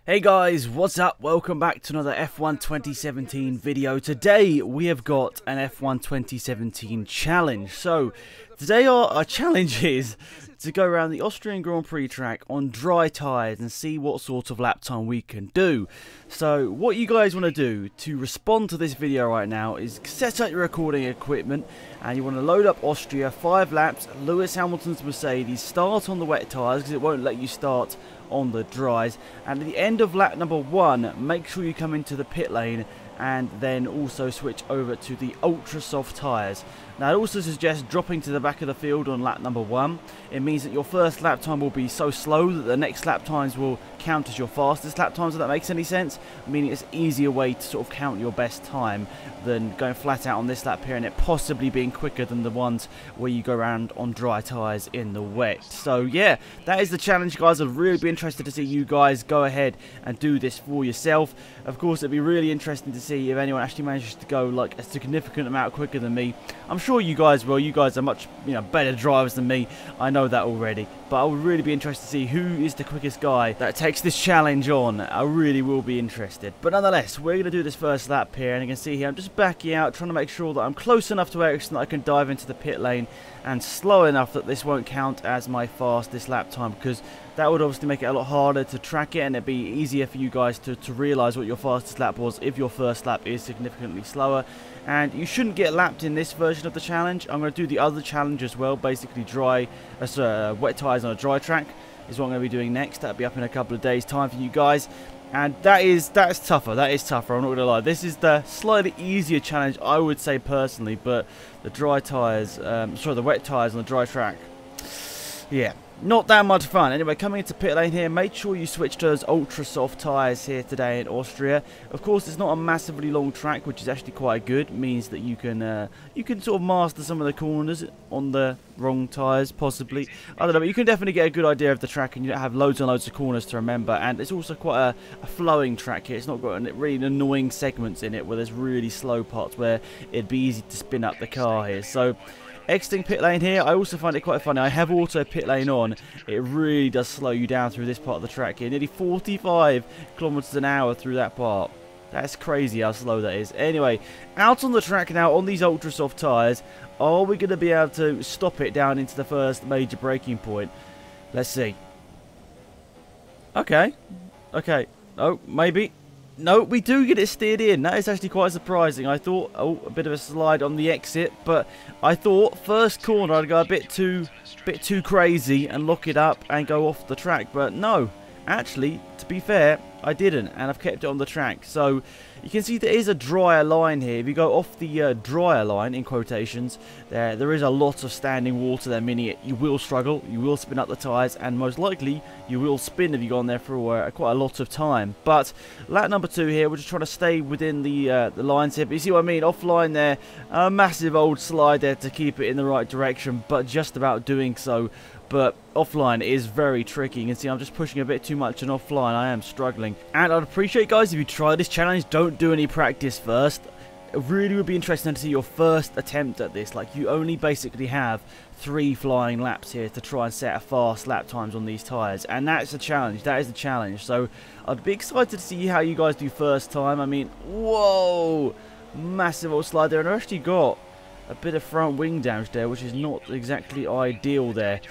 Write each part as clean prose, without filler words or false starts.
Hey guys, what's up? Welcome back to another F1 2017 video. Today we have got an F1 2017 challenge. So today our challenge is to go around the Austrian Grand Prix track on dry tyres and see what sort of lap time we can do. So what you guys want to do to respond to this video right now is set up your recording equipment and you want to load up Austria 5 laps, Lewis Hamilton's Mercedes, start on the wet tyres because it won't let you start on the dries, and at the end of lap number 1 make sure you come into the pit lane and then also switch over to the ultra soft tyres. Now I also suggest dropping to the back of the field on lap number 1. It means that your first lap time will be so slow that the next lap times will count as your fastest lap times, if that makes any sense, meaning it's an easier way to sort of count your best time than going flat out on this lap here and it possibly being quicker than the ones where you go around on dry tyres in the wet. So yeah, that is the challenge guys. I'd really be interested to see you guys go ahead and do this for yourself. Of course it'd be really interesting to see if anyone actually manages to go like a significant amount quicker than me. I'm sure you guys will. You guys are much better drivers than me. I know that already. But I would really be interested to see who is the quickest guy that takes this challenge on. I really will be interested. But nonetheless, we're going to do this first lap here. And you can see here, I'm just backing out, trying to make sure that I'm close enough to Ericsson that I can dive into the pit lane. And slow enough that this won't count as my fastest lap time. Because that would obviously make it a lot harder to track it. And it'd be easier for you guys to realise what your fastest lap was if your first lap is significantly slower. And you shouldn't get lapped in this version of the challenge. I'm going to do the other challenge as well. Basically wet tyres on a dry track is what I'm going to be doing next. That'll be up in a couple of days time for you guys. And that is tougher. That is tougher. I'm not going to lie. This is the slightly easier challenge, I would say personally. But the dry tyres, the wet tyres on the dry track, yeah, not that much fun. Anyway, coming into pit lane here, make sure you switch to those ultra soft tyres here today in Austria. Of course, it's not a massively long track, which is actually quite good. It means that you can sort of master some of the corners on the wrong tyres, possibly. I don't know, but you can definitely get a good idea of the track, and you don't have loads and loads of corners to remember. And it's also quite a flowing track here. It's not got really annoying segments in it where there's really slow parts where it'd be easy to spin up the car here. So exiting pit lane here, I also find it quite funny. I have auto pit lane on. It really does slow you down through this part of the track here. Nearly 45 kilometers an hour through that part. That's crazy how slow that is. Anyway, out on the track now on these ultra soft tyres. Are we going to be able to stop it down into the first major braking point? Let's see. Okay. Oh, maybe. No, we do get it steered in. That is actually quite surprising. I thought, oh, a bit of a slide on the exit, but I thought first corner I'd go a bit too crazy and lock it up and go off the track, but no. Actually, to be fair, I didn't, and I've kept it on the track. So you can see there is a drier line here. If you go off the drier line, in quotations, there is a lot of standing water there, meaning you will struggle, you will spin up the tyres, and most likely you will spin if you go on there for quite a lot of time. But lap number 2 here, we're just trying to stay within the lines here. But you see what I mean? Offline there, a massive old slide there to keep it in the right direction, but just about doing so. But offline is very tricky. You can see I'm just pushing a bit too much on offline. I am struggling. And I'd appreciate, guys, if you try this challenge, don't do any practice first. It really would be interesting to see your first attempt at this. Like, you only basically have 3 flying laps here to try and set a fast lap times on these tyres. And that's a challenge. That is the challenge. So I'd be excited to see how you guys do first time. I mean, whoa! Massive old slide there. And I actually got a bit of front wing damage there, which is not exactly ideal there.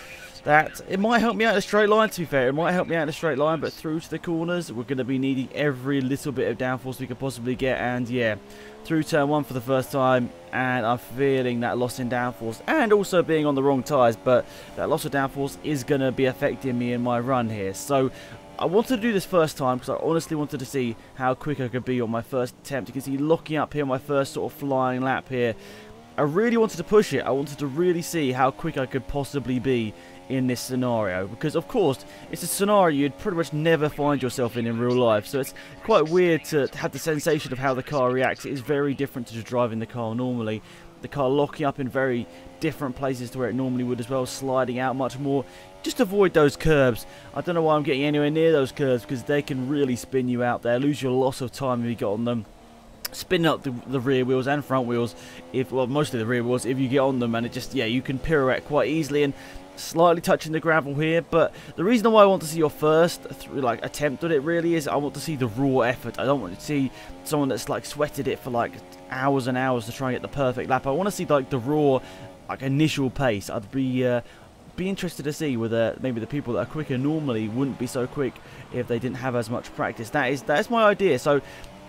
It might help me out in a straight line, to be fair. It might help me out in a straight line, but through to the corners, we're going to be needing every little bit of downforce we could possibly get. And yeah, through turn 1 for the first time, and I'm feeling that loss in downforce, and also being on the wrong tyres, but that loss of downforce is going to be affecting me in my run here. So I wanted to do this first time because I honestly wanted to see how quick I could be on my first attempt. You can see locking up here, my first sort of flying lap here. I really wanted to push it. I wanted to really see how quick I could possibly be in this scenario, because of course it's a scenario you'd pretty much never find yourself in real life, so it's quite weird to have the sensation of how the car reacts. It is very different to just driving the car normally. The car locking up in very different places to where it normally would as well, sliding out much more. Just avoid those curbs. I don't know why I'm getting anywhere near those curbs, because they can really spin you out there, lose you a lot of time if you get on them. Spin up the rear wheels and front wheels, mostly the rear wheels, if you get on them, and it just, yeah, you can pirouette quite easily. And slightly touching the gravel here, but the reason why I want to see your first attempt at it really is I want to see the raw effort. I don't want to see someone that's like sweated it for like hours and hours to try and get the perfect lap. I want to see like the raw initial pace. I'd be interested to see whether maybe the people that are quicker normally wouldn't be so quick if they didn't have as much practice. That's my idea. So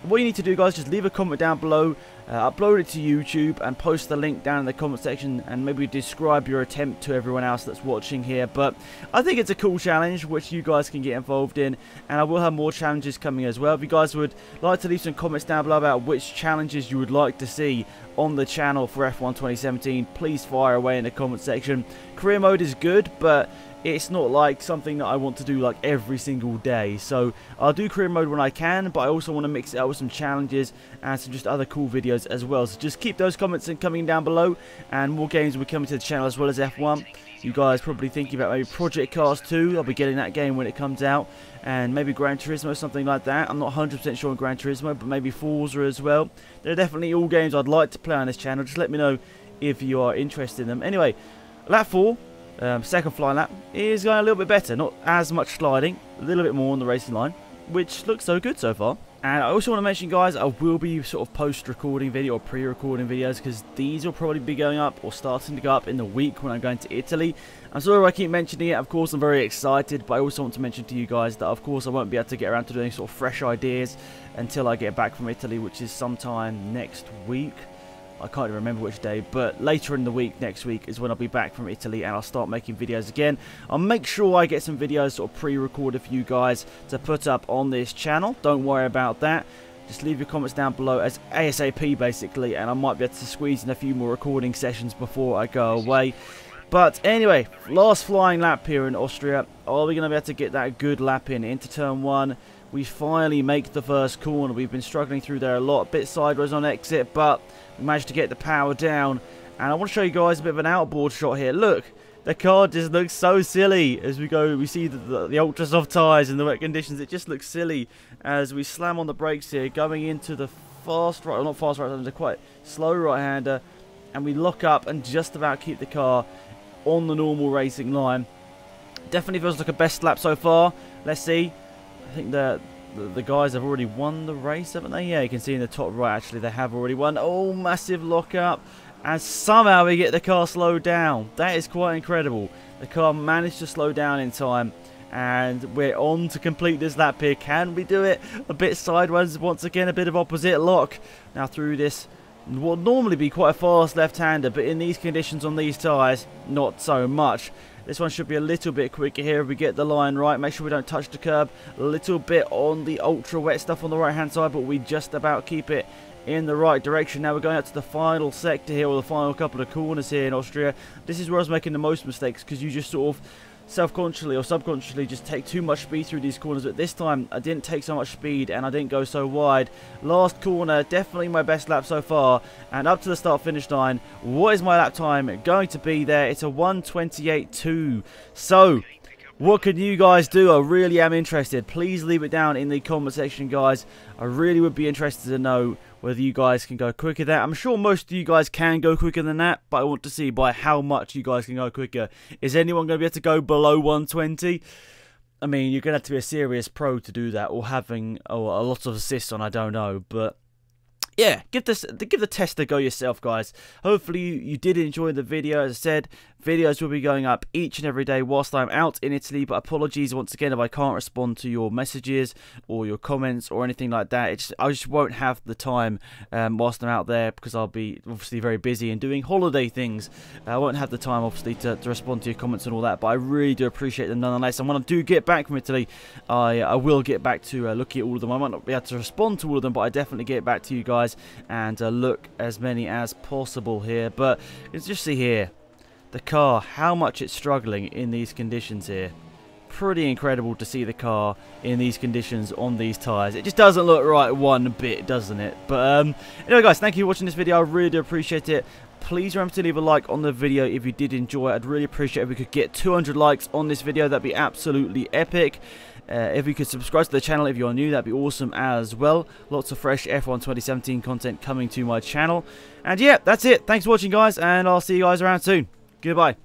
what you need to do, guys, just leave a comment down below, upload it to YouTube, and post the link down in the comment section, and maybe describe your attempt to everyone else that's watching here. But I think it's a cool challenge which you guys can get involved in, and I will have more challenges coming as well. If you guys would like to leave some comments down below about which challenges you would like to see on the channel for F1 2017, please fire away in the comment section. Career mode is good, but it's not like something that I want to do like every single day. So I'll do career mode when I can, but I also want to mix it up with some challenges and some just other cool videos as well. So just keep those comments coming down below, and more games will be coming to the channel as well as F1. You guys probably thinking about maybe Project Cars 2. I'll be getting that game when it comes out, and maybe Gran Turismo, something like that. I'm not 100% sure on Gran Turismo, but maybe Forza as well. They're definitely all games I'd like to play on this channel. Just let me know if you are interested in them. Anyway, lap 4. Second flying lap is going a little bit better, not as much sliding, a little bit more on the racing line, which looks so good so far. And I also want to mention, guys, I will be sort of post-recording video or pre-recording videos, because these will probably be going up or starting to go up in the week when I'm going to Italy. I'm sorry I keep mentioning it. Of course, I'm very excited, but I also want to mention to you guys that, of course, I won't be able to get around to doing sort of fresh ideas until I get back from Italy, which is sometime next week. I can't even remember which day, but later in the week, next week, is when I'll be back from Italy, and I'll start making videos again. I'll make sure I get some videos sort of pre-recorded for you guys to put up on this channel. Don't worry about that. Just leave your comments down below as ASAP, basically, and I might be able to squeeze in a few more recording sessions before I go away. But anyway, last flying lap here in Austria. Are we going to be able to get that good lap in into turn 1? We finally make the first corner. We've been struggling through there a lot, a bit sideways on exit, but we managed to get the power down. And I want to show you guys a bit of an outboard shot here. Look, the car just looks so silly as we go. We see the ultra soft tyres in the wet conditions. It just looks silly as we slam on the brakes here, going into the fast right, or not fast right, the quite slow right-hander, and we lock up and just about keep the car on the normal racing line. Definitely feels like a best lap so far. Let's see. I think the guys have already won the race, haven't they? Yeah, you can see in the top right, actually, they have already won. Oh, massive lock-up. And somehow we get the car slowed down. That is quite incredible. The car managed to slow down in time, and we're on to complete this lap here. Can we do it? A bit sideways, once again, a bit of opposite lock. Now through this, what would normally be quite a fast left-hander, but in these conditions on these tyres, not so much. This one should be a little bit quicker here if we get the line right. Make sure we don't touch the curb. A little bit on the ultra wet stuff on the right hand side, but we just about keep it in the right direction. Now we're going out to the final sector here, or the final couple of corners here in Austria. This is where I was making the most mistakes, because you just sort of self-consciously or subconsciously just take too much speed through these corners. But this time I didn't take so much speed and I didn't go so wide. Last corner, definitely my best lap so far, and up to the start finish line. What is my lap time going to be there? It's a 1:28.2. So what can you guys do? I really am interested. Please leave it down in the comment section, guys. I really would be interested to know whether you guys can go quicker than that. I'm sure most of you guys can go quicker than that, but I want to see by how much you guys can go quicker. Is anyone going to be able to go below 120? I mean, you're going to have to be a serious pro to do that, or having a lot of assists on, I don't know, but yeah, give the test a go yourself, guys. Hopefully you did enjoy the video. As I said, videos will be going up each and every day whilst I'm out in Italy, but apologies once again if I can't respond to your messages or your comments or anything like that. I just won't have the time whilst I'm out there, because I'll be obviously very busy and doing holiday things. I won't have the time obviously to respond to your comments and all that, but I really do appreciate them nonetheless. And when I do get back from Italy, I will get back to looking at all of them. I might not be able to respond to all of them, but I definitely get back to you guys and look as many as possible here. But let's just see here, the car, how much it's struggling in these conditions here. Pretty incredible to see the car in these conditions on these tyres. It just doesn't look right one bit, doesn't it? But anyway, guys, thank you for watching this video. I really do appreciate it. Please remember to leave a like on the video if you did enjoy it. I'd really appreciate it if we could get 200 likes on this video. That'd be absolutely epic. If you could subscribe to the channel if you're new, that'd be awesome as well. Lots of fresh F1 2017 content coming to my channel. And yeah, that's it. Thanks for watching, guys, and I'll see you guys around soon. Goodbye.